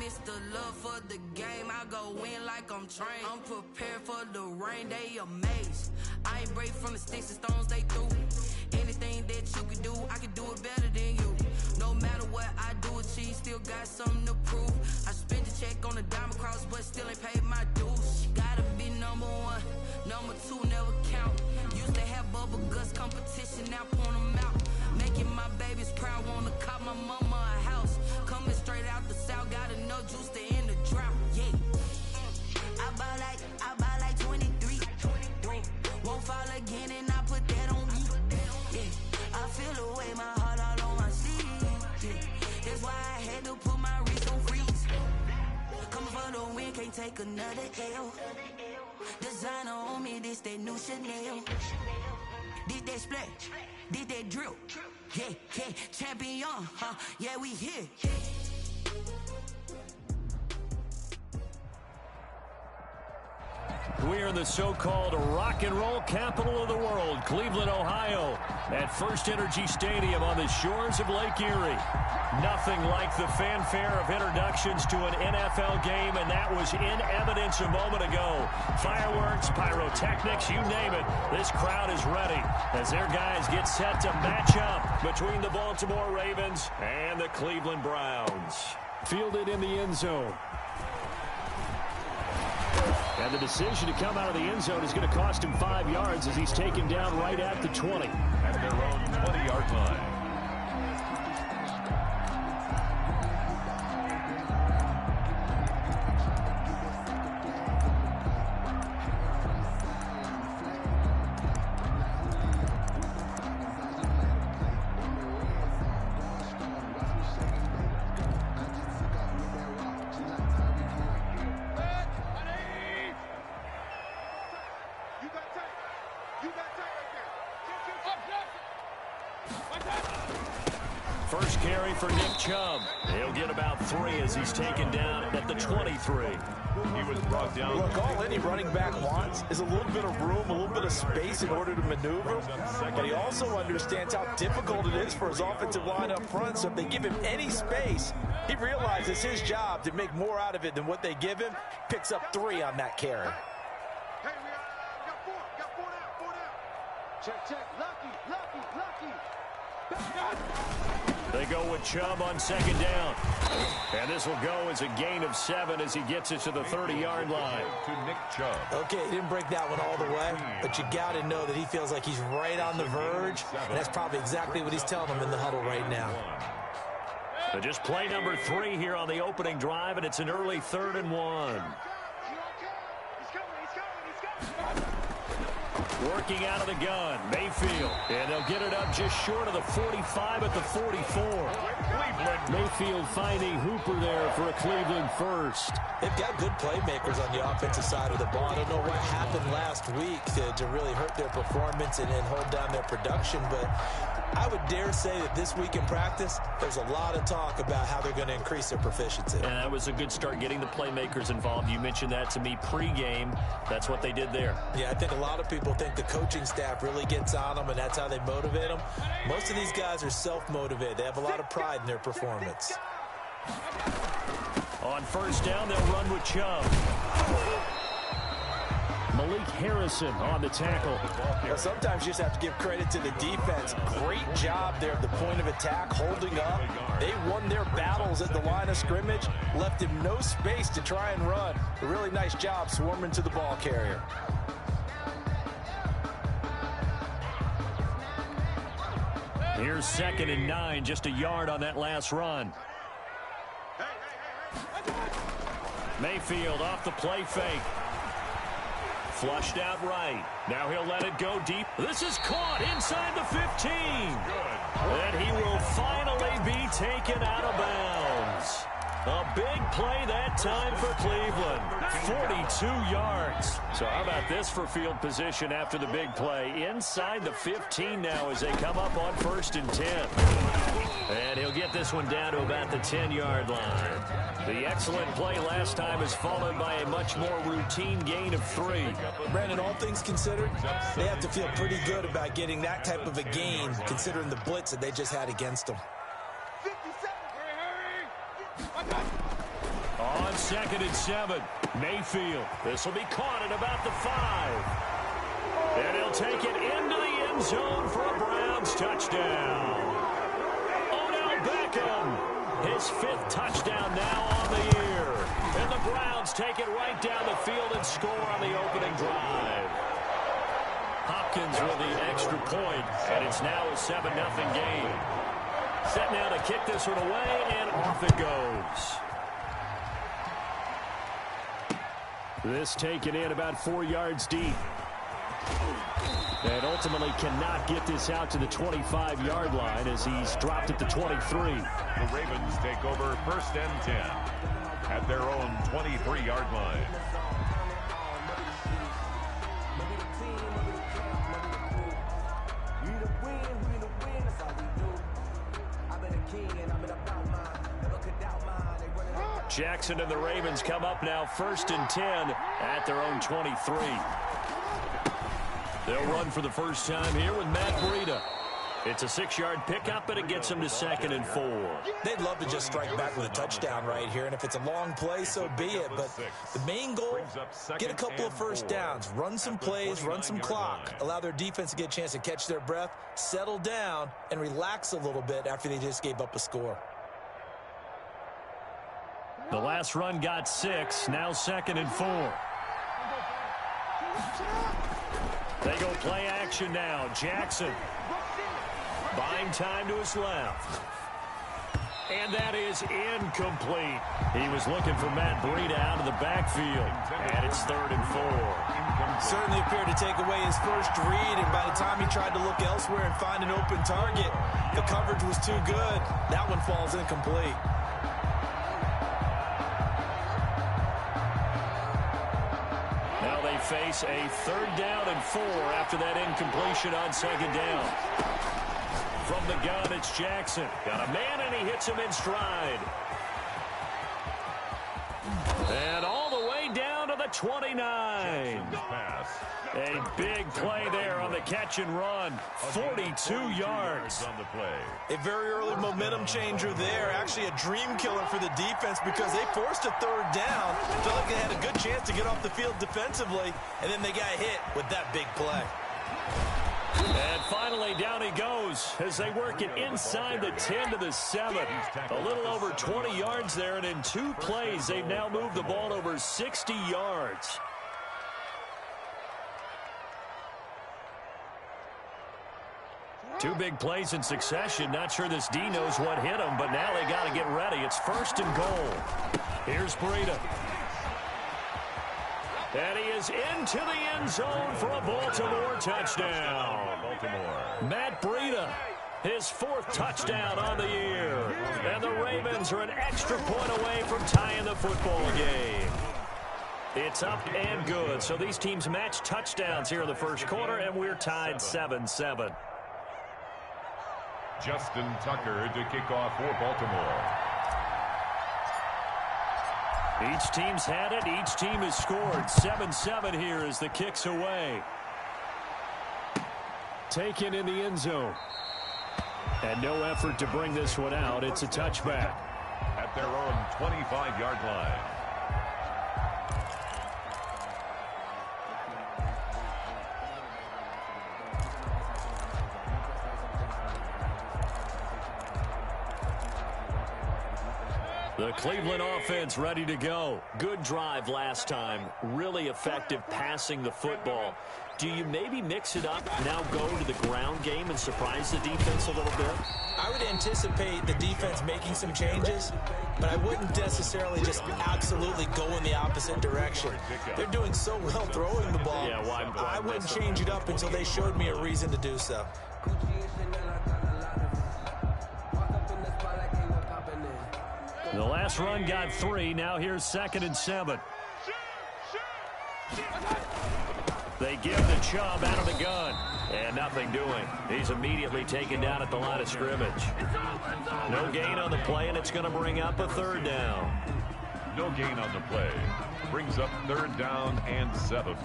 miss the love for the game. I go in like I'm trained. I'm prepared for the rain, they amazed. I ain't brave from the sticks and stones they threw. Anything that you can do, I can do it better than you. No matter what I do, achieve, still got something to prove. I spent the check on the diamond cross, but still ain't paid my dues. Gotta be number one, number two never count. Used to have bubble guts competition, now point them out. Making my babies proud, wanna cop my mama a house. Coming straight out the south, got enough juice to end the drought. Yeah, I buy like 23. Won't fall again, and I put that on me. Yeah, I feel the way, my heart all on my sleeve. Yeah, that's why I had to put my wrist on freeze. Coming for the win, can't take another L. Designer on me, this that new Chanel. Did that splash, did that drill. Yeah, champion, huh? Yeah, we here. We are in the so-called rock and roll capital of the world, Cleveland, Ohio, at First Energy Stadium on the shores of Lake Erie. Nothing like the fanfare of introductions to an NFL game, and that was in evidence a moment ago. Fireworks, pyrotechnics, you name it. This crowd is ready as their guys get set to match up between the Baltimore Ravens and the Cleveland Browns. Fielded in the end zone. And the decision to come out of the end zone is going to cost him 5 yards as he's taken down right at the 20. At their own 20-yard line. First carry for Nick Chubb. He'll get about 3 as he's taken down at the 23. He was brought down. Look, all any running back wants is a little bit of room, a little bit of space in order to maneuver. But he also understands how difficult it is for his offensive line up front. So if they give him any space, he realizes his job to make more out of it than what they give him. Picks up 3 on that carry. Hey, we got four down. Check. Lucky. They go with Chubb on second down. And this will go as a gain of 7 as he gets it to the 30-yard line. To Nick Chubb. Okay, he didn't break that one all the way, but you got to know that he feels like he's right on the verge, and that's probably exactly what he's telling him in the huddle right now. So just play number 3 here on the opening drive, and it's an early 3rd and 1. Working out of the gun, Mayfield. And they'll get it up just short of the 45 at the 44. Mayfield finding Hooper there for a Cleveland first. They've got good playmakers on the offensive side of the ball. I don't know what happened last week to really hurt their performance and hold down their production, but I would dare say that this week in practice, there's a lot of talk about how they're going to increase their proficiency. And that was a good start getting the playmakers involved. You mentioned that to me pregame. That's what they did there. Yeah, I think a lot of people think the coaching staff really gets on them, and that's how they motivate them. Most of these guys are self-motivated. They have a lot of pride in their performance. On first down, they'll run with Chubb. Malik Harrison on the tackle. Well, sometimes you just have to give credit to the defense. Great job there at the point of attack, holding up. They won their battles at the line of scrimmage, left him no space to try and run. A really nice job swarming to the ball carrier. Here's 2nd and 9, just a yard on that last run. Mayfield off the play fake. Flushed out right. Now he'll let it go deep. This is caught inside the 15. And he will finally be taken out of bounds. A big play that time for Cleveland. 42 yards. So how about this for field position after the big play? Inside the 15 now as they come up on 1st and 10. And he'll get this one down to about the 10-yard line. The excellent play last time is followed by a much more routine gain of 3. Brandon, all things considered, they have to feel pretty good about getting that type of a gain, considering the blitz that they just had against them. On 2nd and 7, Mayfield. This will be caught at about the 5. And he'll take it into the end zone for a Browns touchdown. Odell Beckham, his 5th touchdown now on the year. And the Browns take it right down the field and score on the opening drive. Hopkins with the extra point, and it's now a 7-0 game. Set now to kick this one away, and off it goes. This taken in about 4 yards deep. And ultimately cannot get this out to the 25-yard line as he's dropped at the 23. The Ravens take over 1st and 10 at their own 23-yard line. Jackson and the Ravens come up now 1st and 10 at their own 23. They'll run for the first time here with Matt Breida. It's a 6-yard pickup, and it gets them to 2nd and 4. They'd love to just strike back with a touchdown right here, and if it's a long play, so be it. But the main goal, get a couple of first downs, run some plays, run some clock, allow their defense to get a chance to catch their breath, settle down, and relax a little bit after they just gave up a score. The last run got 6, now 2nd and 4. They go play action now. Jackson buying time to his left. And that is incomplete. He was looking for Matt Breida out of the backfield. And it's 3rd and 4. Certainly appeared to take away his first read, and by the time he tried to look elsewhere and find an open target, the coverage was too good. That one falls incomplete. Face a 3rd down and 4 after that incompletion on 2nd down. From the gun, it's Jackson. Got a man, and he hits him in stride. And all the way down to the 29. A big play there on the catch and run. 42 yards. On the play. A very early momentum changer there. Actually a dream killer for the defense because they forced a 3rd down. Felt like they had a good chance to get off the field defensively, and then they got hit with that big play. And finally, down he goes as they work it inside the 10 to the 7. A little over 20 yards there, and in 2 plays, they've now moved the ball over 60 yards. Two big plays in succession. Not sure this D knows what hit him, but now they got to get ready. It's 1st and goal. Here's Breida. And he is into the end zone for a Baltimore touchdown. Matt Breida, his 4th touchdown on the year. And the Ravens are an extra point away from tying the football game. It's up and good. So these teams match touchdowns here in the first quarter, and we're tied 7-7. Justin Tucker to kick off for Baltimore. Each team's had it. Each team has scored. 7-7 here as the kick's away. Taken in the end zone. And no effort to bring this one out. It's a touchback. At their own 25-yard line. The Cleveland offense ready to go. Good drive last time. Really effective passing the football. Do you maybe mix it up, now go to the ground game and surprise the defense a little bit? I would anticipate the defense making some changes, but I wouldn't necessarily just absolutely go in the opposite direction. They're doing so well throwing the ball. Yeah, why I wouldn't change it up until they showed me a reason to do so. The last run got 3. Now here's 2nd and 7. They give the Chubb out of the gun. And nothing doing. He's immediately taken down at the line of scrimmage. No gain on the play, and it's going to bring up a 3rd down. No gain on the play. Brings up 3rd down and 7.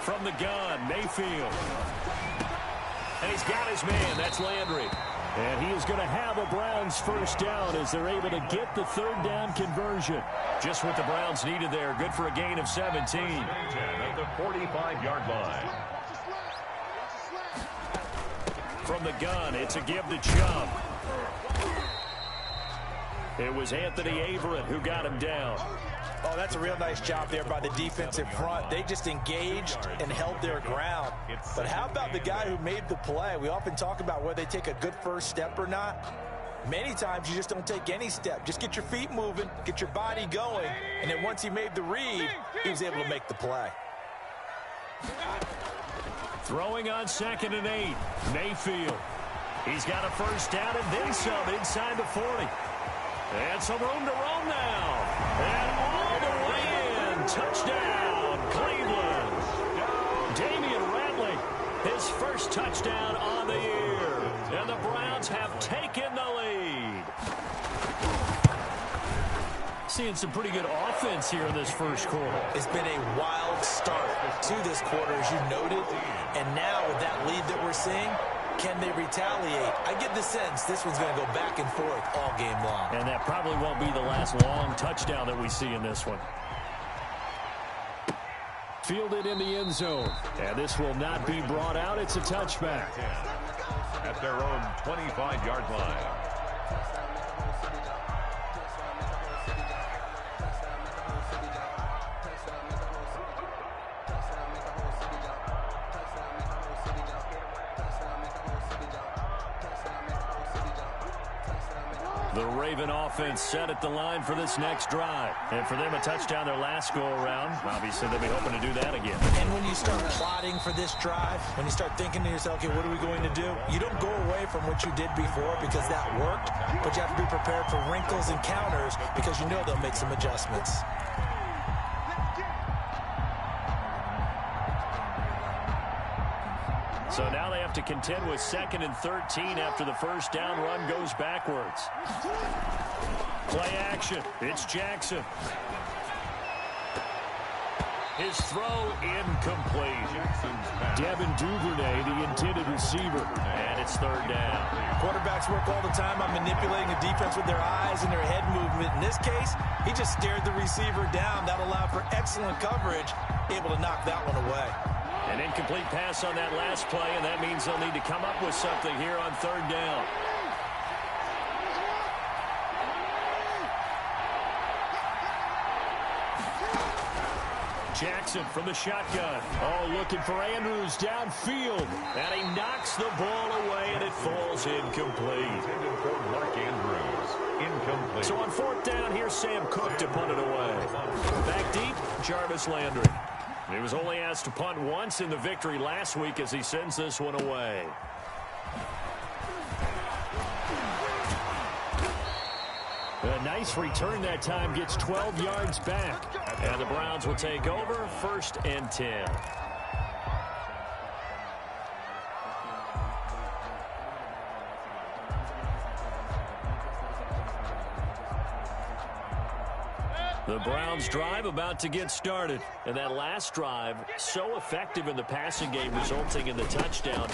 From the gun, Mayfield. And he's got his man. That's Landry. And he is going to have a Browns first down as they're able to get the third down conversion. Just what the Browns needed there. Good for a gain of 17. At the 45-yard line. From the gun, it's a give to Chubb. It was Anthony Averett who got him down. Oh, that's a real nice job there by the defensive front. They just engaged and held their ground. But how about the guy who made the play? We often talk about whether they take a good first step or not. Many times you just don't take any step. Just get your feet moving, get your body going, and then once he made the read, he was able to make the play. Throwing on 2nd and 8. Mayfield. He's got a first down and then some inside the 40. And some room to roam now. And all the way in. Touchdown, Cleveland. Damian Ratley, his first touchdown on the year. And the Browns have taken the lead. Seeing some pretty good offense here in this first quarter. It's been a wild start to this quarter, as you noted. And now with that lead that we're seeing, can they retaliate? I get the sense this one's going to go back and forth all game long. And that probably won't be the last long touchdown that we see in this one. Fielded in the end zone. And this will not be brought out. It's a touchback. At their own 25-yard line. The Raven offense set at the line for this next drive. And for them, a touchdown their last go-around. Obviously, they'll be hoping to do that again. And when you start plotting for this drive, when you start thinking to yourself, okay, what are we going to do? You don't go away from what you did before because that worked, but you have to be prepared for wrinkles and counters because you know they'll make some adjustments. So now they have to contend with 2nd and 13 after the first down run goes backwards. Play action. It's Jackson. His throw incomplete. Devin Duvernay, the intended receiver. And it's third down. Quarterbacks work all the time on manipulating the defense with their eyes and their head movement. In this case, he just stared the receiver down. That allowed for excellent coverage, able to knock that one away. An incomplete pass on that last play, and that means they'll need to come up with something here on third down. Jackson from the shotgun. Oh, looking for Andrews downfield. And he knocks the ball away, and it falls incomplete. For Mark Andrews. Incomplete. So on fourth down, here's Sam Cook to punt it away. Back deep, Jarvis Landry. He was only asked to punt once in the victory last week as he sends this one away. A nice return that time, gets 12 yards back. And the Browns will take over 1st and 10. The Browns drive about to get started. And that last drive, so effective in the passing game, resulting in the touchdown.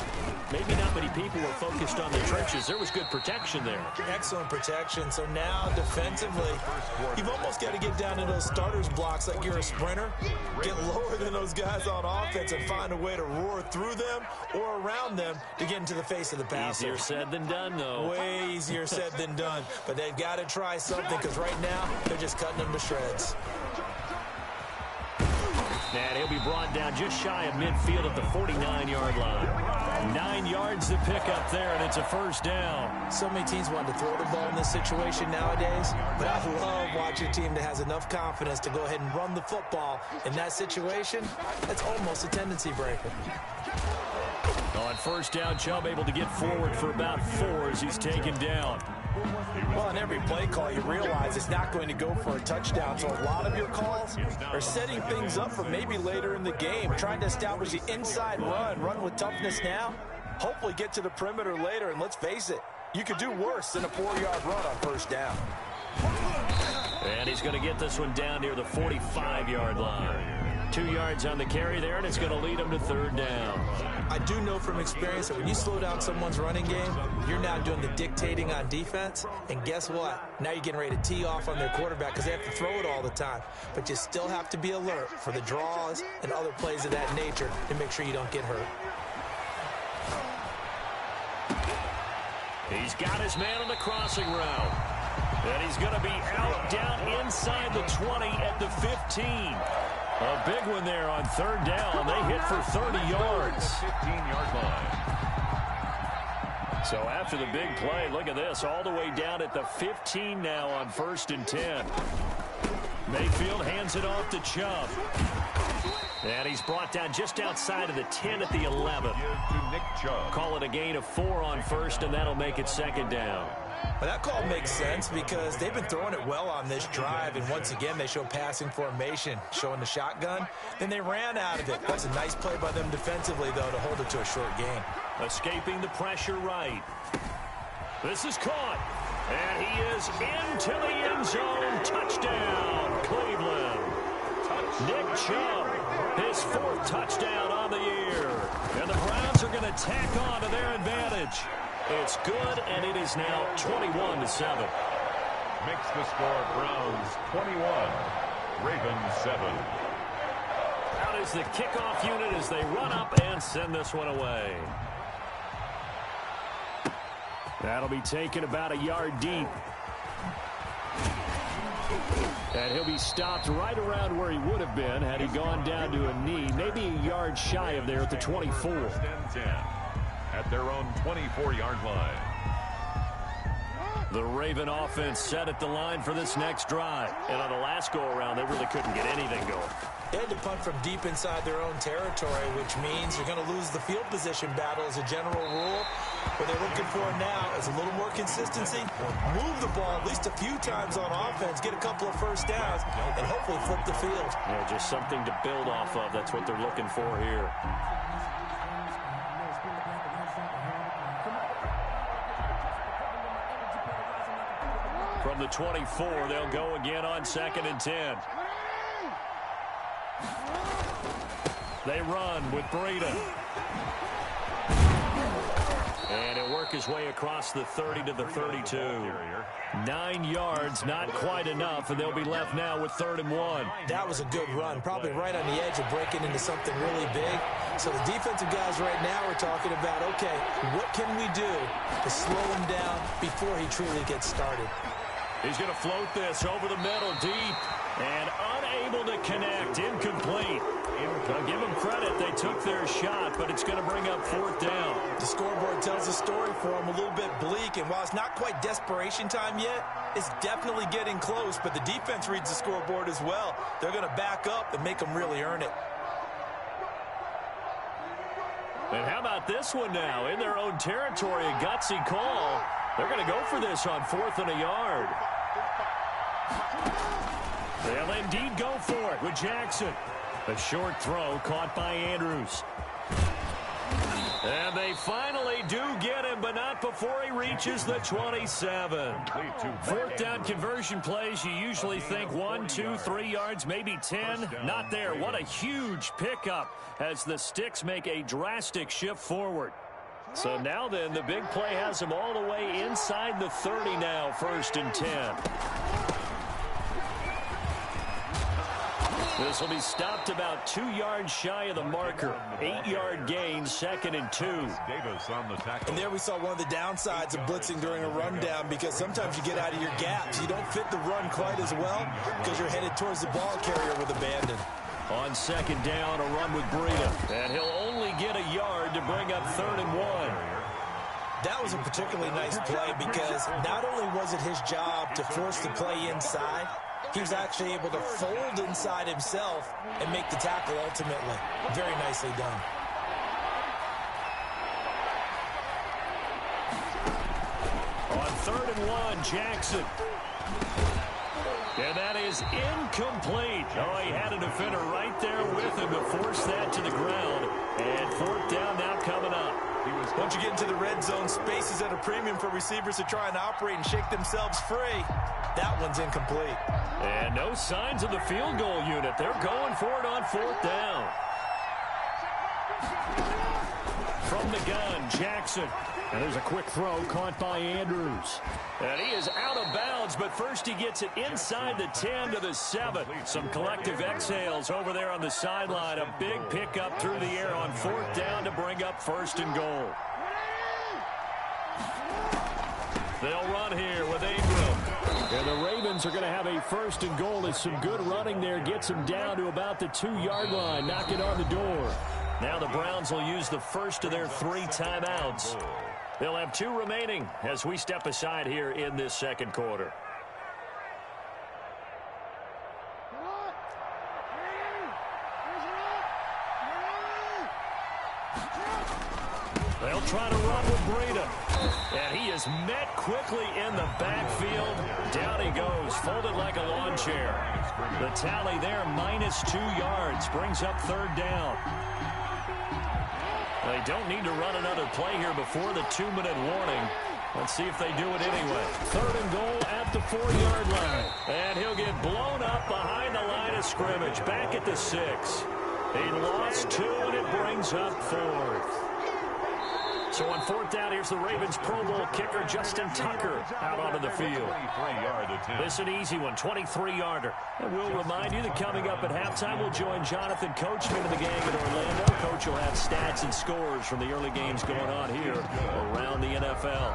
Maybe not many people were focused on the trenches. There was good protection there. Excellent protection. So now defensively, you've almost got to get down to those starters blocks like you're a sprinter. Get lower than those guys on offense and find a way to roar through them or around them to get into the face of the passer. Easier said than done, though. Way easier said than done. But they've got to try something because right now they're just cutting them to shreds. And he'll be brought down just shy of midfield at the 49-yard line. 9 yards to pick up there, and it's a first down. So many teams want to throw the ball in this situation nowadays, but I love watching a team that has enough confidence to go ahead and run the football. In that situation, that's almost a tendency breaker. On first down, Chubb able to get forward for about 4 as he's taken down. Well, in every play call, you realize it's not going to go for a touchdown, so a lot of your calls are setting things up for maybe later in the game, trying to establish the inside run with toughness now, hopefully get to the perimeter later, and let's face it, you could do worse than a 4-yard run on first down. And he's going to get this one down near the 45-yard line. 2 yards on the carry there, and it's going to lead him to third down. I do know from experience that when you slow down someone's running game, you're now doing the dictating on defense. And guess what? Now you're getting ready to tee off on their quarterback because they have to throw it all the time. But you still have to be alert for the draws and other plays of that nature to make sure you don't get hurt. He's got his man on the crossing route. And he's going to be out down inside the 20 at the 15. A big one there on third down. They hit for 30 yards. 15-yard line. So after the big play, look at this, all the way down at the 15 now on 1st and 10. Mayfield hands it off to Chubb. And he's brought down just outside of the 10 at the 11. To Nick Chubb. Call it a gain of 4 on 1st, and that'll make it 2nd down. Well, that call makes sense because they've been throwing it well on this drive, and once again they show passing formation, showing the shotgun. Then they ran out of it. That's a nice play by them defensively, though, to hold it to a short gain. Escaping the pressure right. This is caught, and he is into the end zone. Touchdown, Cleveland. Nick Chubb, his 4th touchdown on the year. And the Browns are going to tack on to their advantage. It's good, and it is now 21-7. Makes the score Browns 21, Ravens 7. Out is the kickoff unit as they run up and send this one away. That'll be taken about a yard deep. And he'll be stopped right around where he would have been had he gone down to a knee, maybe a yard shy of there at the 24. 1st and 10 at their own 24-yard line. The Raven offense set at the line for this next drive. And on the last go-around, they really couldn't get anything going. They had to punt from deep inside their own territory, which means you're going to lose the field position battle as a general rule. What they're looking for now is a little more consistency, move the ball at least a few times on offense, get a couple of first downs, and hopefully flip the field. Yeah, just something to build off of. That's what they're looking for here. From the 24, they'll go again on 2nd and 10. They run with Breida. And he'll work his way across the 30 to the 32. 9 yards, not quite enough, and they'll be left now with 3rd and 1. That was a good run, probably right on the edge of breaking into something really big. So the defensive guys right now are talking about, okay, what can we do to slow him down before he truly gets started? He's going to float this over the middle deep and unable to connect. Incomplete. I'll give them credit. They took their shot, but it's going to bring up 4th down. The scoreboard tells the story for them, a little bit bleak, and while it's not quite desperation time yet, it's definitely getting close, but the defense reads the scoreboard as well. They're going to back up and make them really earn it. And how about this one now? In their own territory, a gutsy call. They're going to go for this on 4th and a yard. They'll indeed go for it with Jackson. A short throw caught by Andrews. And they finally do get him, but not before he reaches the 27. 4th down conversion plays, you usually think 1, 2, 3 yards, maybe 10. Not there. What a huge pickup as the Sticks make a drastic shift forward. So now then, the big play has him all the way inside the 30 now, 1st and 10. This will be stopped about 2 yards shy of the marker. 8-yard gain, 2nd and 2. Davis on the tackle. And there we saw one of the downsides of blitzing during a rundown, because sometimes you get out of your gaps. You don't fit the run quite as well because you're headed towards the ball carrier with abandon. On 2nd down, a run with Breida. And he'll only get a yard to bring up 3rd and 1. That was a particularly nice play because not only was it his job to force the play inside, he was actually able to fold inside himself and make the tackle ultimately. Very nicely done. On 3rd and 1, Jackson. And that is incomplete. Oh, he had a defender right there with him to force that to the ground. And 4th down now coming up. Once you get into the red zone, space is at a premium for receivers to try and operate and shake themselves free. That one's incomplete. And no signs of the field goal unit. They're going for it on 4th down. from the gun, Jackson. And there's a quick throw caught by Andrews. And he is out of bounds, but first he gets it inside the 10 to the 7. Some collective exhales over there on the sideline. A big pickup through the air on 4th down to bring up 1st and goal. They'll run here with Ingram. And the Ravens are going to have a 1st and goal as some good running there gets them down to about the 2-yard line, knocking on the door. Now the Browns will use the first of their 3 timeouts. They'll have 2 remaining as we step aside here in this second quarter. They'll try to run with Breida. And he is met quickly in the backfield. Down he goes, folded like a lawn chair. The tally there, -2 yards, brings up 3rd down. They don't need to run another play here before the 2-minute warning. Let's see if they do it anyway. 3rd and goal at the 4-yard line. And he'll get blown up behind the line of scrimmage. Back at the 6. He lost 2, and it brings up 4th. So on 4th down, here's the Ravens Pro Bowl kicker Justin Tucker out onto the field. This is an easy one, 23-yarder. And we'll remind you that coming up at halftime, we'll join Jonathan Coachman and the gang in Orlando. Coach will have stats and scores from the early games going on here around the NFL.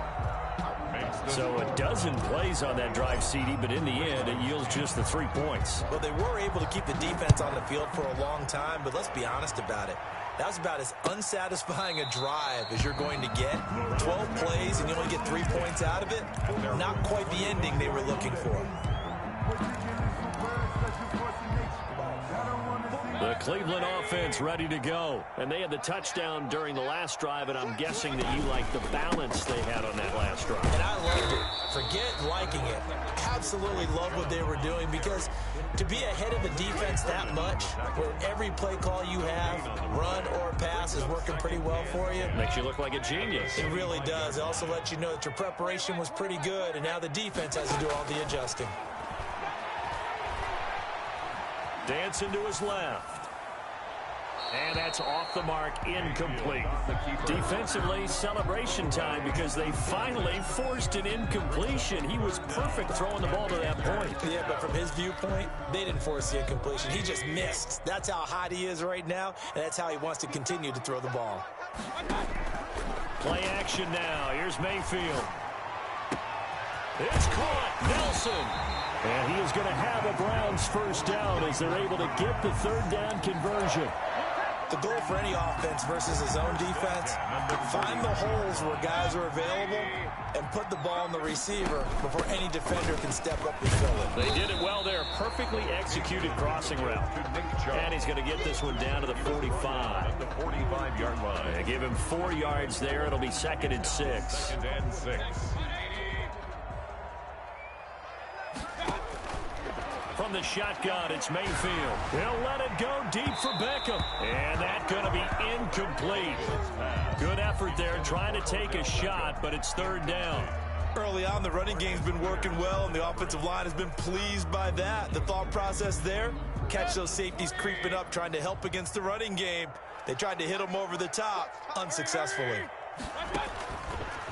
So a dozen plays on that drive, CD, but in the end, it yields just the 3 points. Well, they were able to keep the defense on the field for a long time, but let's be honest about it. That was about as unsatisfying a drive as you're going to get. 12 plays and you only get 3 points out of it. Not quite the ending they were looking for. The Cleveland offense ready to go. And they had the touchdown during the last drive, and I'm guessing that you like the balance they had on that last drive. And I loved it. Forget liking it. Absolutely love what they were doing, because to be ahead of the defense that much, where every play call you have, run or pass, is working pretty well for you. Makes you look like a genius. It really does. It also lets you know that your preparation was pretty good, and now the defense has to do all the adjusting. Dancing to his left. And that's off the mark, incomplete. Defensively, celebration time, because they finally forced an incompletion. He was perfect throwing the ball to that point. Yeah, but from his viewpoint, they didn't force the incompletion. He just missed. That's how hot he is right now, and that's how he wants to continue to throw the ball. Play action now. Here's Mayfield. It's caught. Nelson. And he is going to have a Browns 1st down as they're able to get the 3rd down conversion. The goal for any offense versus his own defense, find the holes where guys are available and put the ball in the receiver before any defender can step up and fill it. They did it well there. Perfectly executed crossing route. And he's going to get this one down to the 45. The 45-yard line. They give him 4 yards there. It'll be 2nd and 6. 2nd and 6. From the shotgun, it's Mayfield. He'll let it go deep for Beckham. And that's going to be incomplete. Good effort there trying to take a shot, but it's 3rd down. Early on, the running game's been working well, and the offensive line has been pleased by that. The thought process there, catch those safeties creeping up, trying to help against the running game. They tried to hit them over the top, unsuccessfully.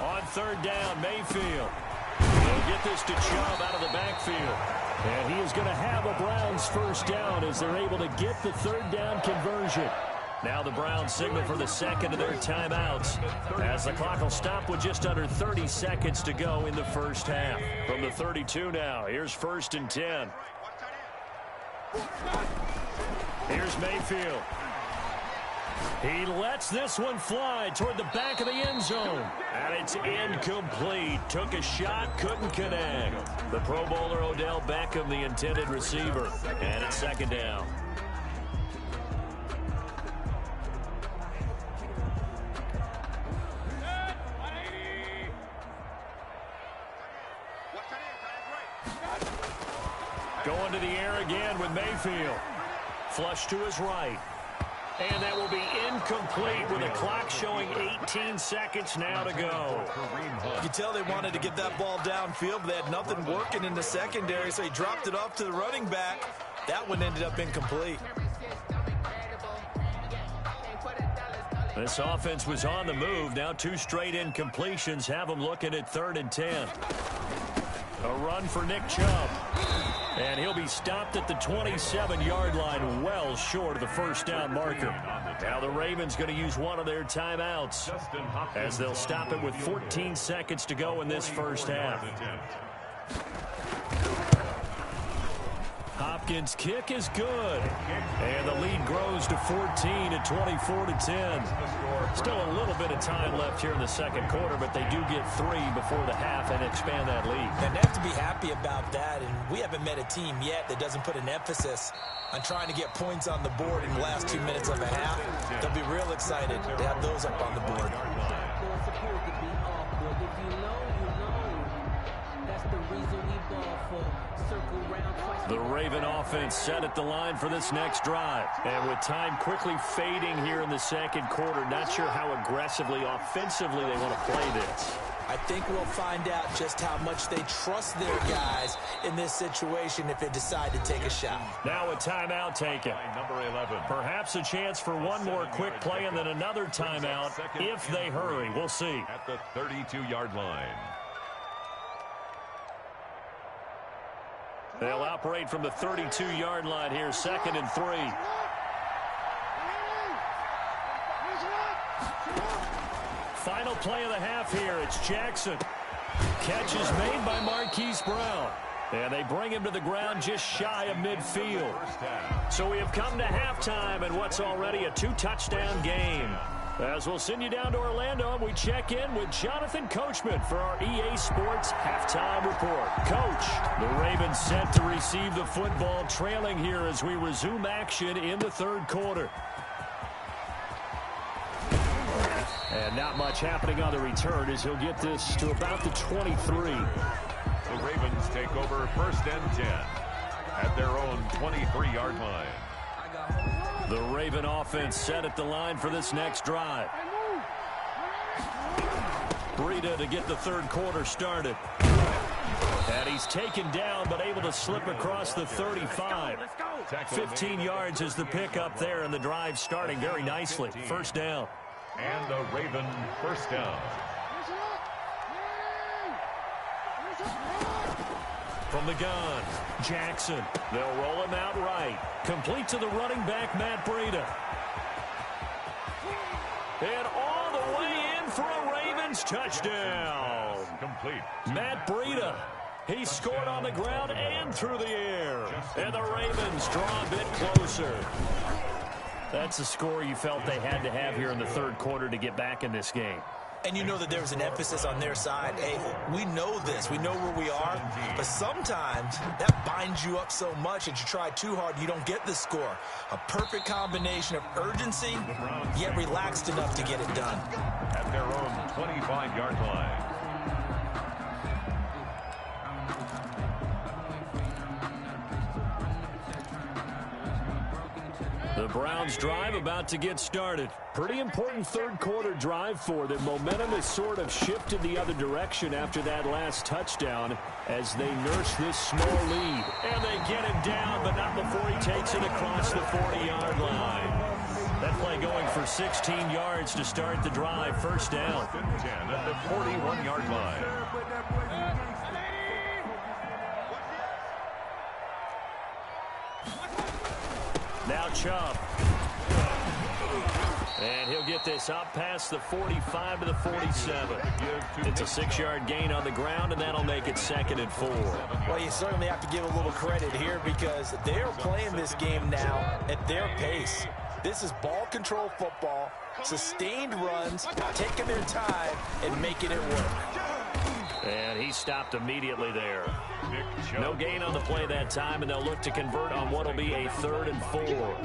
On 3rd down, Mayfield. He'll get this to Chubb out of the backfield. And he is going to have a Browns 1st down as they're able to get the 3rd down conversion. Now the Browns signal for the 2nd of their timeouts, as the clock will stop with just under 30 seconds to go in the 1st half. From the 32 now, here's 1st and 10. Here's Mayfield. He lets this one fly toward the back of the end zone. And it's incomplete. Took a shot, couldn't connect. The Pro Bowler Odell Beckham, the intended receiver. And it's 2nd down. Going to the air again with Mayfield. Flush to his right. And that will be incomplete with the clock showing 18 seconds now to go. You can tell they wanted to get that ball downfield, but they had nothing working in the secondary, so he dropped it off to the running back. That one ended up incomplete. This offense was on the move. Now 2 straight incompletions have them looking at 3rd and 10. A run for Nick Chubb. And he'll be stopped at the 27-yard line, well short of the first down marker. Now the Ravens going to use one of their timeouts as they'll stop it with 14 seconds to go in this first half. Hopkins' kick is good. And the lead grows to 14 at 24-10. Still a little bit of time left here in the second quarter, but they do get 3 before the half and expand that lead. And they have to be happy about that, and we haven't met a team yet that doesn't put an emphasis on trying to get points on the board in the last 2 minutes of a half. They'll be real excited to have those up on the board. The Raven offense set at the line for this next drive. And with time quickly fading here in the second quarter, not sure how aggressively, offensively they want to play this. I think we'll find out just how much they trust their guys in this situation if they decide to take a shot. Now a timeout taken. Number 11. Perhaps a chance for one more quick play and then another timeout if they hurry. We'll see. At the 32-yard line. They'll operate from the 32-yard line here, 2nd and 3. Final play of the half here. It's Jackson. Catch is made by Marquise Brown. And they bring him to the ground just shy of midfield. So we have come to halftime in what's already a 2-touchdown game. As we'll send you down to Orlando, and we check in with Jonathan Coachman for our EA Sports Halftime Report. Coach, the Ravens set to receive the football, trailing here as we resume action in the third quarter. And not much happening on the return as he'll get this to about the 23. The Ravens take over 1st and 10 at their own 23-yard line. The Raven offense set at the line for this next drive. Breida to get the third quarter started. And he's taken down but able to slip across the 35. 15 yards is the pickup there, and the drive starting very nicely. First down. And a Raven first down. From the gun, Jackson. They'll roll him out right. Complete to the running back, Matt Breida. And all the way in for a Ravens touchdown. Complete. Matt Breida. He scored on the ground and through the air. And the Ravens draw a bit closer. That's the score you felt they had to have here in the third quarter to get back in this game. And you know that there's an emphasis on their side. Hey, we know this. We know where we are. But sometimes that binds you up so much that you try too hard, you don't get the score. A perfect combination of urgency, yet relaxed enough to get it done. At their own 25-yard line. The Browns drive about to get started. Pretty important third quarter drive for them. Momentum has sort of shifted the other direction after that last touchdown as they nurse this small lead. And they get him down, but not before he takes it across the 40-yard line. That play going for 16 yards to start the drive. First down. 10 at the 41-yard line. Now Chubb. And he'll get this up past the 45 to the 47. It's a 6-yard gain on the ground, and that'll make it 2nd and 4. Well, you certainly have to give a little credit here because they're playing this game now at their pace. This is ball control football, sustained runs, taking their time, and making it work. And he stopped immediately there. No gain on the play that time, and they'll look to convert on what will be a 3rd and 4.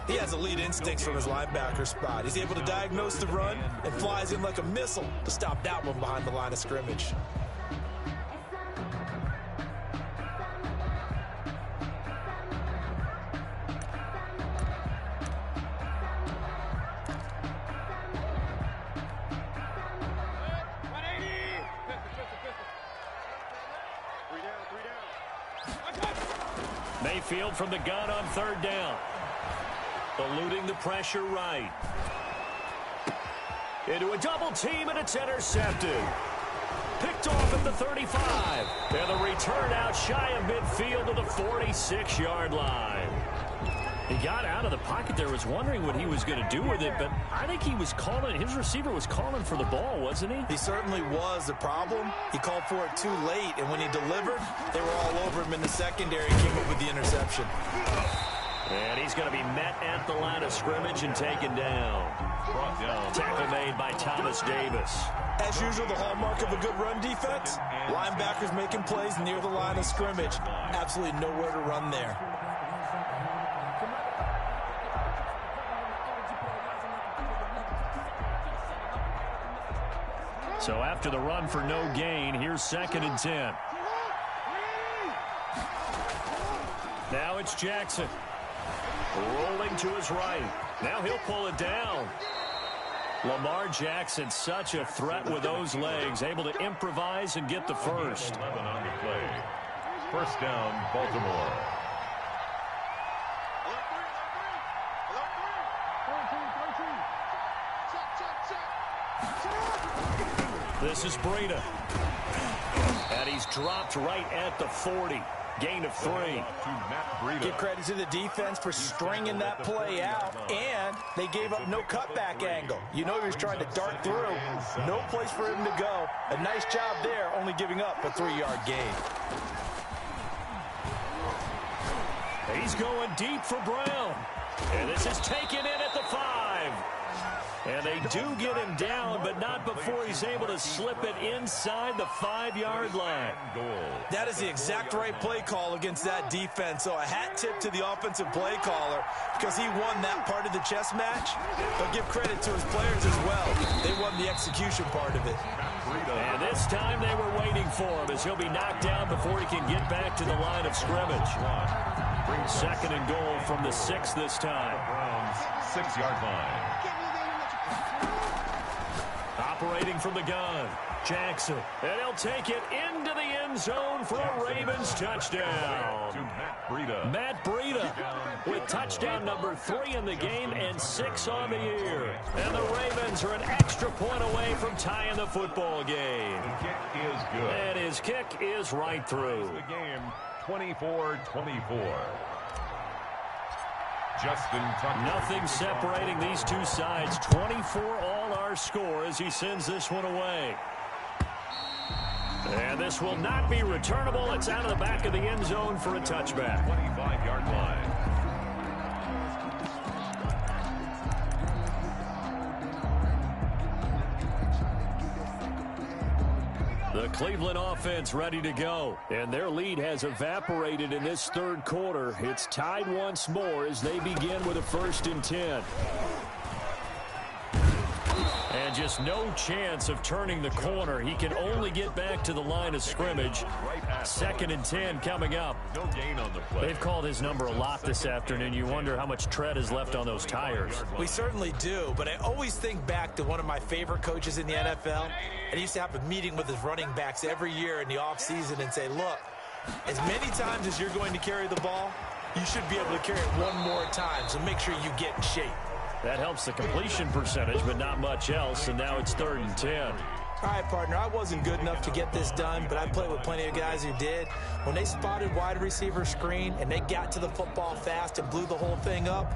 He has elite instincts from his linebacker spot. He's able to diagnose the run and flies in like a missile to stop that one behind the line of scrimmage. Mayfield from the gun on 3rd down. Eluding the pressure right. into a double team, and it's intercepted. Picked off at the 35. And the return out shy of midfield to the 46-yard line. He got out of the pocket there, was wondering what he was going to do with it, but I think he was calling, his receiver was calling for the ball, wasn't he? He certainly was. The problem, he called for it too late, and when he delivered, they were all over him in the secondary and came up with the interception. And he's going to be met at the line of scrimmage and taken down. Tackle made by Thomas Davis. As usual, the hallmark of a good run defense, linebackers making plays near the line of scrimmage. Absolutely nowhere to run there. So after the run for no gain, here's 2nd and 10. Now it's Jackson. Rolling to his right. Now he'll pull it down. Lamar Jackson, such a threat with those legs, able to improvise and get the first. 11 on the play. First down, Baltimore. This is Breida. And he's dropped right at the 40. Gain of 3. Give credit to the defense for stringing that play out, and they gave up no cutback angle. You know he was trying to dart through. No place for him to go. A nice job there, only giving up a 3-yard gain. He's going deep for Brown. And this is taken in at the 5. And they do get him down, but not before he's able to slip it inside the 5-yard line. That is the exact right play call against that defense. So a hat tip to the offensive play caller because he won that part of the chess match. But give credit to his players as well. They won the execution part of it. And this time they were waiting for him as he'll be knocked down before he can get back to the line of scrimmage. 2nd and goal from the 6 this time. Browns 6-yard line. Operating from the gun, Jackson. And he'll take it into the end zone for a Ravens touchdown. Matt Breida with touchdown number 3 in the game and 6 on the year. And the Ravens are an extra point away from tying the football game. The kick is good. And his kick is right through. The game 24-24. Justin Tucker. Nothing separating these two sides. 24 all our score as he sends this one away. And this will not be returnable. It's out of the back of the end zone for a touchback. 25-yard line. The Cleveland offense ready to go. And their lead has evaporated in this 3rd quarter. It's tied once more as they begin with a 1st and 10. And just no chance of turning the corner. He can only get back to the line of scrimmage. 2nd and 10 coming up. No gain on the play. They've called his number a lot this afternoon. You wonder how much tread is left on those tires. We certainly do, but I always think back to one of my favorite coaches in the NFL. And he used to have a meeting with his running backs every year in the offseason and say, look, as many times as you're going to carry the ball, you should be able to carry it one more time, so make sure you get in shape. That helps the completion percentage, but not much else, and now it's 3rd and 10. All right, partner, I wasn't good enough to get this done, but I played with plenty of guys who did. When they spotted wide receiver screen and they got to the football fast and blew the whole thing up,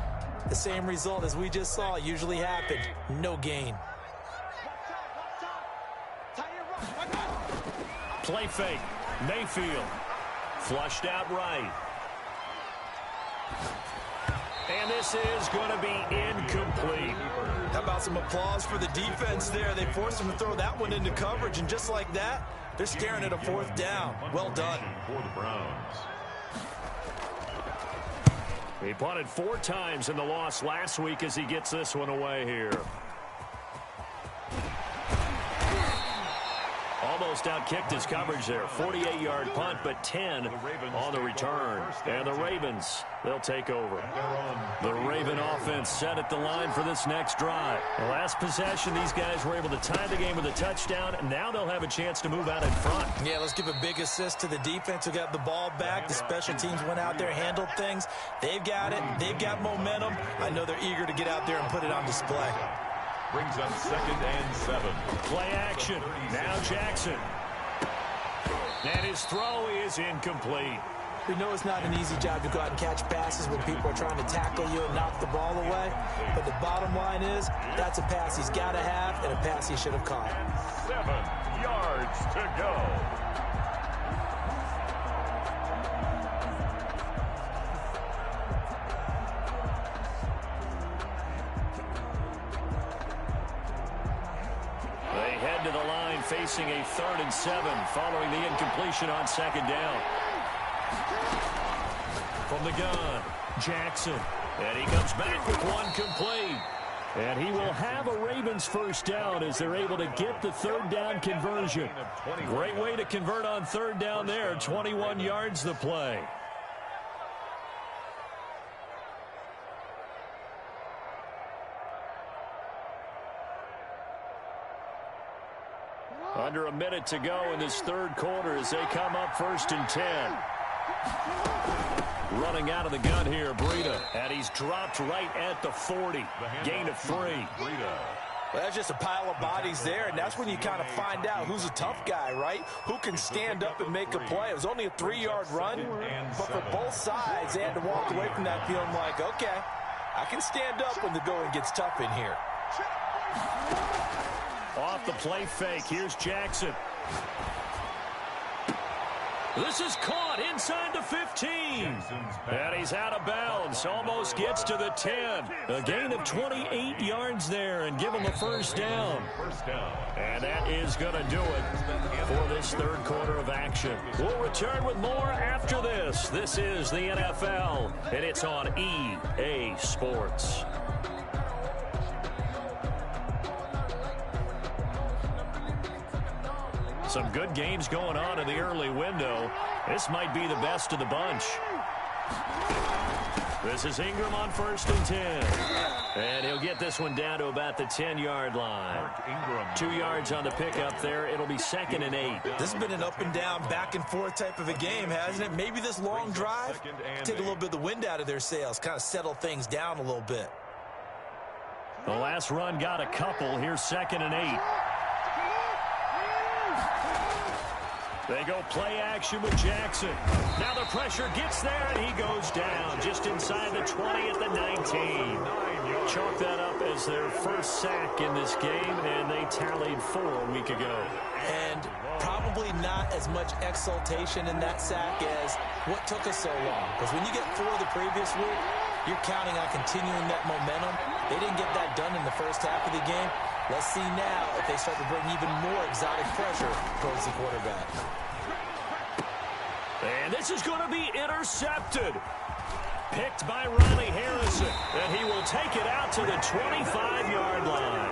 the same result as we just saw usually happened. No gain. Play fake. Mayfield. Flushed out right. And this is going to be incomplete. How about some applause for the defense there? They forced him to throw that one into coverage, and just like that, they're staring at a 4th down. Well done. For the Browns. He punted 4 times in the loss last week as he gets this one away here. Almost outkicked his coverage there. 48-yard punt, but 10 on the return. And the Ravens, they'll take over. The Raven offense set at the line for this next drive. The last possession, these guys were able to tie the game with a touchdown, and now they'll have a chance to move out in front. Yeah, let's give a big assist to the defense who got the ball back. The special teams went out there, handled things. They've got it. They've got momentum. I know they're eager to get out there and put it on display. Brings up 2nd and 7. Play action. Now Jackson. And his throw is incomplete. We know it's not an easy job to go out and catch passes when people are trying to tackle you and knock the ball away. But the bottom line is, that's a pass he's got to have and a pass he should have caught. 7 yards to go. They head to the line facing a 3rd and 7 following the incompletion on 2nd down. From the gun, Jackson. And he comes back with one complete. And he will have a Ravens first down as they're able to get the 3rd down conversion. Great way to convert on 3rd down there. 21 yards the play. Under a minute to go in this 3rd quarter as they come up 1st and 10. Running out of the gun here, Breida. And he's dropped right at the 40. Gain of 3. Breida. Well, that's just a pile of bodies there, and that's when you kind of find out who's a tough guy, right? Who can stand up and make a play. It was only a 3-yard run, but for both sides, they had to walk away from that feeling like, okay, I can stand up when the going gets tough in here. Off the play fake, here's Jackson. This is caught inside the 15. And he's out of bounds. Almost gets to the 10. A gain of 28 yards there and give him a first down. And that is going to do it for this 3rd quarter of action. We'll return with more after this. This is the NFL, and it's on EA Sports. Some good games going on in the early window. This might be the best of the bunch. This is Ingram on 1st and 10. And he'll get this one down to about the 10-yard line. 2 yards on the pickup there. It'll be 2nd and 8. This has been an up and down, back and forth type of a game, hasn't it? Maybe this long drive, take a little bit of the wind out of their sails, kind of settle things down a little bit. The last run got a couple. Here's 2nd and 8. They go play action with Jackson. Now the pressure gets there, and he goes down just inside the 20 at the 19. Chalk that up as their first sack in this game, and they tallied 4 a week ago. And probably not as much exultation in that sack as what took us so long. Because when you get 4 the previous week, you're counting on continuing that momentum. They didn't get that done in the first half of the game. Let's see now if they start to bring even more exotic pressure towards the quarterback. And this is going to be intercepted. Picked by Riley Harrison. And he will take it out to the 25-yard line.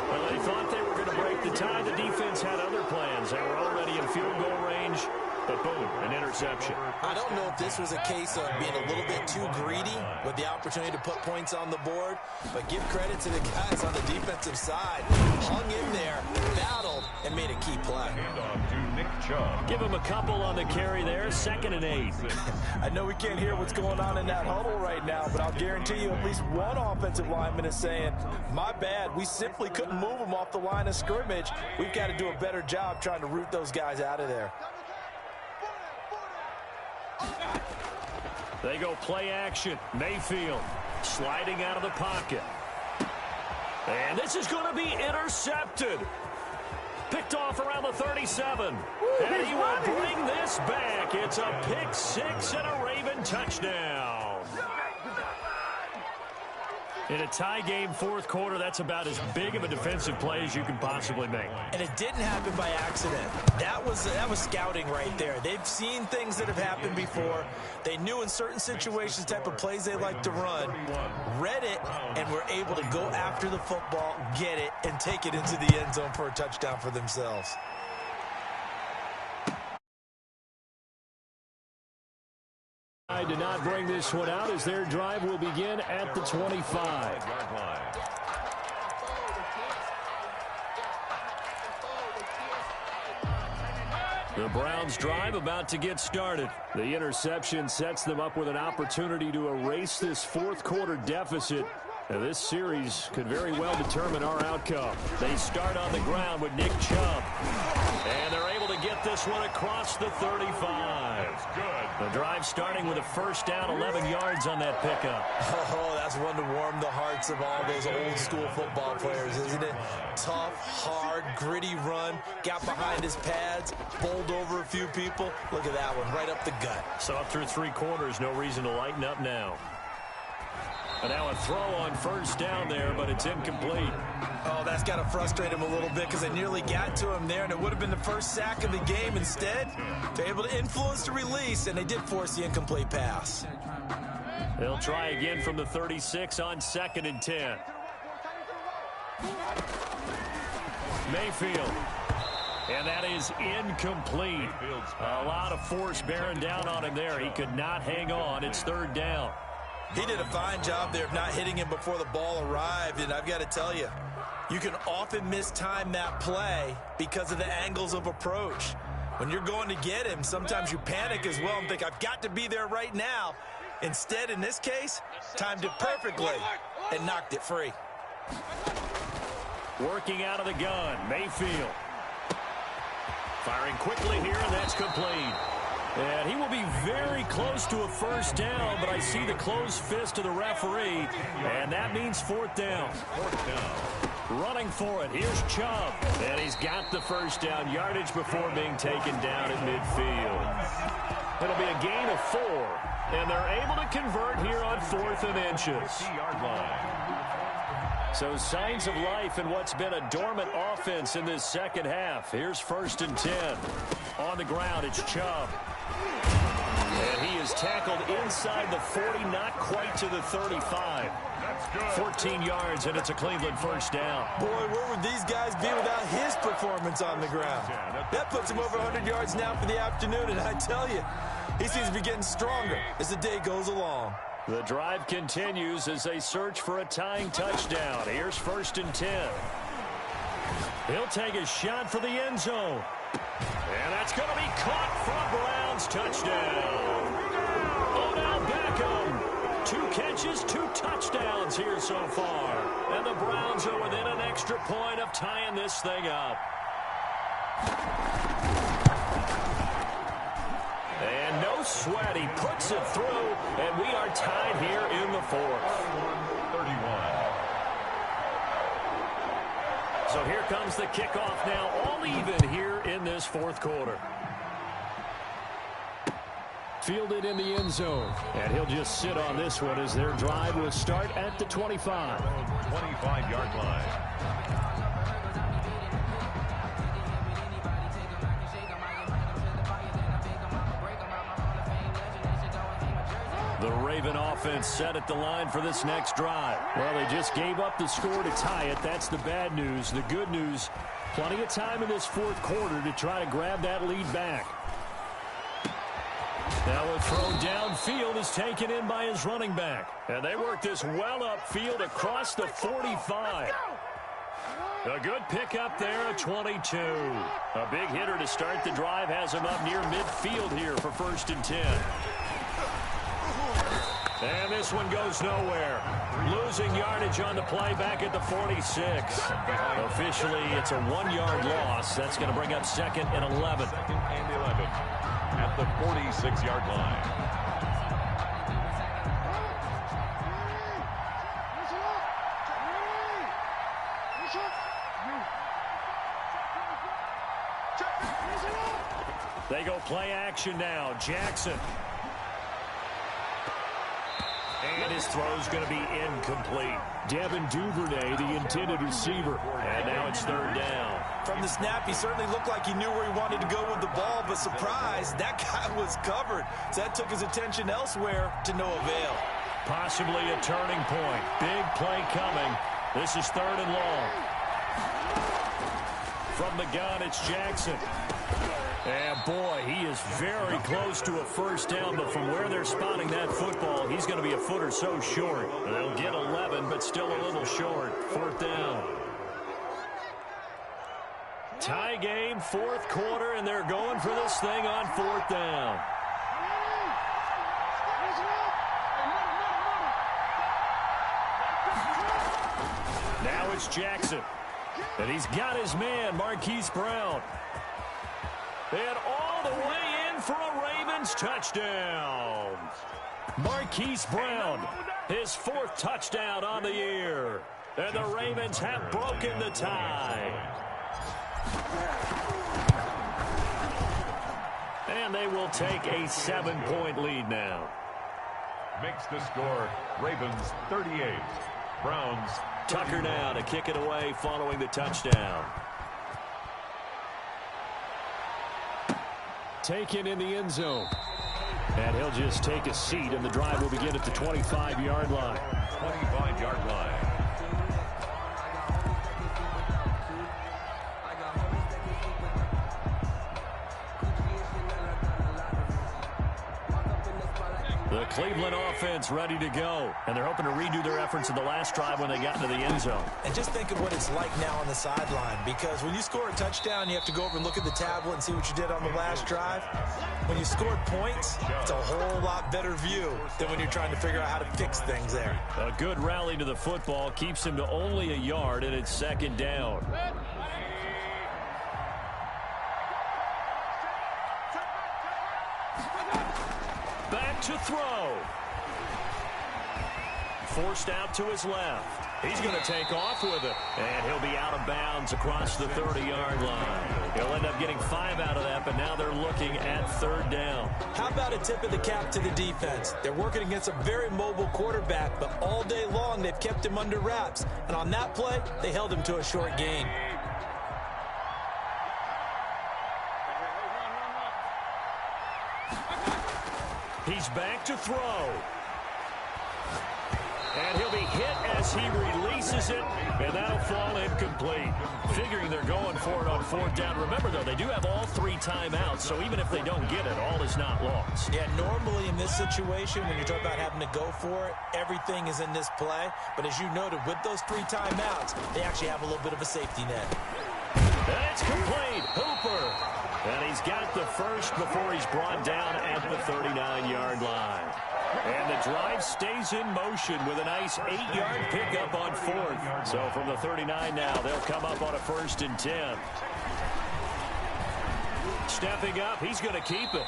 Well, they thought they were going to break the tie. The defense had other plans. They were already in field goal range. But boom, an interception. I don't know if this was a case of being a little bit too greedy with the opportunity to put points on the board, but give credit to the guys on the defensive side. Hung in there, battled, and made a key play. Handoff to Nick Chubb. Give him a couple on the carry there, 2nd and 8. I know we can't hear what's going on in that huddle right now, but I'll guarantee you at least one offensive lineman is saying, my bad, we simply couldn't move them off the line of scrimmage. We've got to do a better job trying to root those guys out of there. They go play action. Mayfield sliding out of the pocket. And this is going to be intercepted. Picked off around the 37. And he will bring this back. It's a pick 6 and a Raven touchdown. In a tie game, 4th quarter, that's about as big of a defensive play as you can possibly make. And it didn't happen by accident. That was scouting right there. They've seen things that have happened before. They knew in certain situations the type of plays they like to run, read it, and were able to go after the football, get it, and take it into the end zone for a touchdown for themselves. Did not bring this one out as their drive will begin at the 25. The Browns drive about to get started. The interception sets them up with an opportunity to erase this 4th quarter deficit Now, this series could very well determine our outcome. They start on the ground with Nick Chubb. And they're able to get this one across the 35. That's good. The drive starting with a first down, 11 yards on that pickup. Oh, that's one to warm the hearts of all those old school football players, isn't it? Tough, hard, gritty run. Got behind his pads, bowled over a few people. Look at that one, right up the gut. So up through 3 quarters, no reason to lighten up now. And now a throw on first down there, but it's incomplete. Oh, that's got to frustrate him a little bit because they nearly got to him there, and it would have been the first sack of the game. Instead, they're able to influence the release, and they did force the incomplete pass. They'll try again from the 36 on 2nd and 10. Mayfield. And that is incomplete. A lot of force bearing down on him there. He could not hang on. It's 3rd down. He did a fine job there of not hitting him before the ball arrived, and I've got to tell you, you can often mistime that play because of the angles of approach. When you're going to get him, sometimes you panic as well and think, I've got to be there right now. Instead, in this case, timed it perfectly and knocked it free. Working out of the gun, Mayfield. Firing quickly here, and that's complete. And he will be very close to a first down, but I see the closed fist of the referee, and that means 4th down. 4th down. Running for it, here's Chubb. And he's got the first down yardage before being taken down at midfield. It'll be a gain of 4, and they're able to convert here on 4th and inches. 50-yard line. So signs of life in what's been a dormant offense in this second half. Here's 1st and 10. On the ground, it's Chubb. And he is tackled inside the 40, not quite to the 35. 14 yards, and it's a Cleveland first down. Boy, where would these guys be without his performance on the ground? That puts him over 100 yards now for the afternoon, and I tell you, he seems to be getting stronger as the day goes along. The drive continues as they search for a tying touchdown. Here's 1st and 10. He'll take a shot for the end zone. And that's going to be caught for Browns touchdown. Odell Beckham. 2 catches, 2 touchdowns here so far. And the Browns are within an extra point of tying this thing up. And no sweat. He puts it through, and we are tied here in the 4th. 31. So here comes the kickoff now, all even here in this 4th quarter. Fielded in the end zone, and he'll just sit on this one as their drive will start at the 25. 25-yard line. The Raven offense set at the line for this next drive. Well, they just gave up the score to tie it. That's the bad news. The good news, plenty of time in this 4th quarter to try to grab that lead back. Now a throw downfield is taken in by his running back. And they work this well upfield across the 45. A good pickup there at 22. A big hitter to start the drive has him up near midfield here for 1st and 10. And this one goes nowhere. Losing yardage on the play back at the 46. Officially, it's a 1-yard loss. That's going to bring up 2nd and 11. 2nd and 11 at the 46-yard line. They go play action now. Jackson. And his throw's going to be incomplete. Devin Duvernay, the intended receiver. And now it's 3rd down. From the snap, he certainly looked like he knew where he wanted to go with the ball, but surprise, that guy was covered. So that took his attention elsewhere to no avail. Possibly a turning point. Big play coming. This is 3rd and long. From the gun, it's Jackson. And boy, he is very close to a first down, but from where they're spotting that football, he's going to be a foot or so short. They'll get 11, but still a little short. 4th down. Tie game, 4th quarter, and they're going for this thing on 4th down. It's Jackson. And he's got his man, Marquise Brown. And all the way in for a Ravens touchdown. Marquise Brown, his 4th touchdown on the year. And the Ravens have broken the tie. And they will take a 7-point lead now. Makes the score Ravens 38. Browns. Tucker now to kick it away following the touchdown. Taken in the end zone. And he'll just take a seat, and the drive will begin at the 25-yard line. 25-yard line. The Cleveland offense ready to go, and they're hoping to redo their efforts in the last drive when they got into the end zone. And just think of what it's like now on the sideline, because when you score a touchdown, you have to go over and look at the tablet and see what you did on the last drive. When you scored points, it's a whole lot better view than when you're trying to figure out how to fix things there. A good rally to the football keeps him to only a yard, and it's 2nd down. Back to throw. Forced out to his left. He's going to take off with it. And he'll be out of bounds across the 30-yard line. He'll end up getting 5 out of that, but now they're looking at 3rd down. How about a tip of the cap to the defense? They're working against a very mobile quarterback, but all day long they've kept him under wraps. And on that play, they held him to a short gain. He's back to throw. And he'll be hit as he releases it, and that'll fall incomplete. Figuring they're going for it on 4th down. Remember, though, they do have all 3 timeouts, so even if they don't get it, all is not lost. Yeah, normally in this situation, when you're talking about having to go for it, everything is in this play. But as you noted, with those 3 timeouts, they actually have a little bit of a safety net. And it's complete. Hooper. And he's got the first before he's brought down at the 39-yard line. And the drive stays in motion with a nice 8-yard pickup on 4th. So from the 39 now, they'll come up on a 1st and 10. Stepping up, he's going to keep it.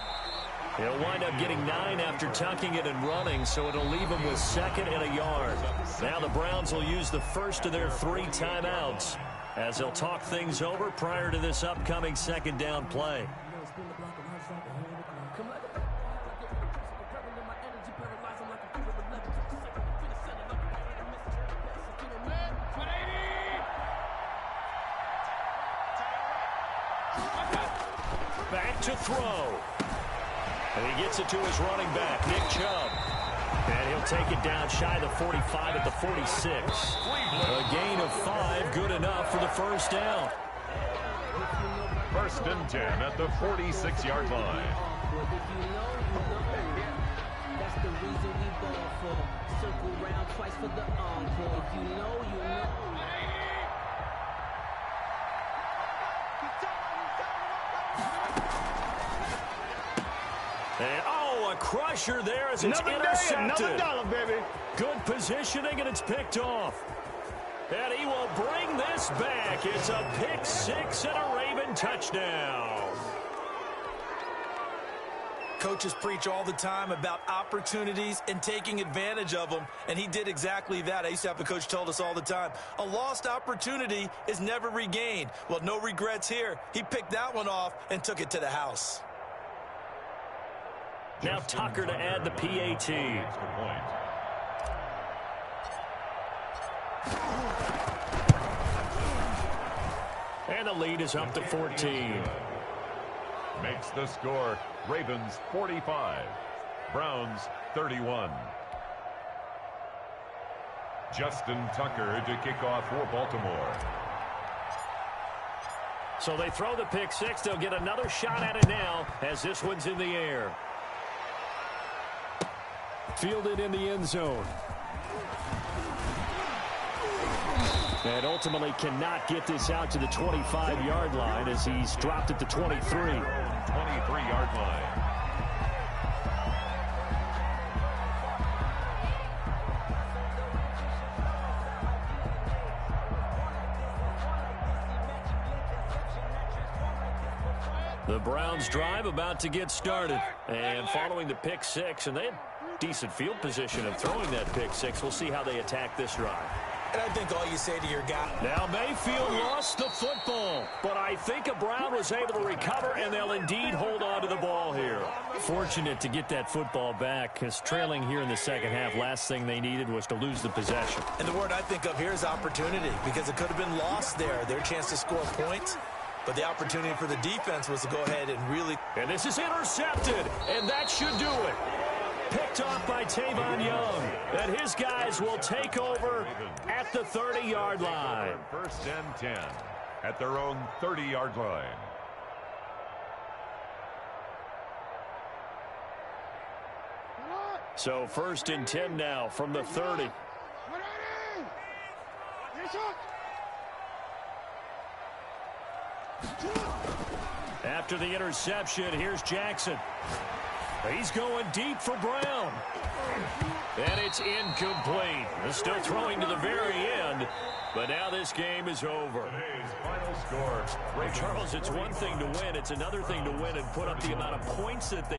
He'll wind up getting 9 after tucking it and running, so it'll leave him with 2nd and a yard. Now the Browns will use the first of their 3 timeouts as they'll talk things over prior to this upcoming 2nd down play. Back to throw. And he gets it to his running back, Nick Chubb. And he'll take it down shy of the 45 at the 46. A gain of 5, good enough for the 1st down. 1st and 10 at the 46-yard line. That's the reason we ball for. Circle round twice for the encore. If you know, you know. And, a crusher there as it's intercepted. Another dollar, baby. Good positioning, and it's picked off. And he will bring this back. It's a pick 6 and a Raven touchdown. Coaches preach all the time about opportunities and taking advantage of them, and he did exactly that. I used to have a coach told us all the time, a lost opportunity is never regained. Well, no regrets here. He picked that one off and took it to the house. Now Tucker to add the PAT. And the lead is up to 14. Makes the score Ravens 45, Browns 31. Justin Tucker to kick off for Baltimore. So they throw the pick 6. They'll get another shot at it now as this one's in the air. Fielded in the end zone. And ultimately cannot get this out to the 25-yard line as he's dropped at the 23. 23-yard line. The Browns drive about to get started. And following the pick six, and they had decent field position of throwing that pick six. We'll see how they attack this drive. And I think all you say to your guy. Now Mayfield lost the football, but I think Brown was able to recover, and they'll indeed hold on to the ball here. Fortunate to get that football back, because trailing here in the second half, last thing they needed was to lose the possession. And the word I think of here is opportunity, because it could have been lost there. Their chance to score points. But the opportunity for the defense was to go ahead and really. And this is intercepted, and that should do it. Picked off by Tavon Young. And his guys will take over at the 30-yard line. First and 10 at their own 30-yard line. So first and 10 now from the 30. After the interception, here's Jackson. He's going deep for Brown. And it's incomplete. They're still throwing to the very end, but now this game is over. Today's final score. Well, Charles, it's one thing to win. It's another thing to win and put up the amount of points that they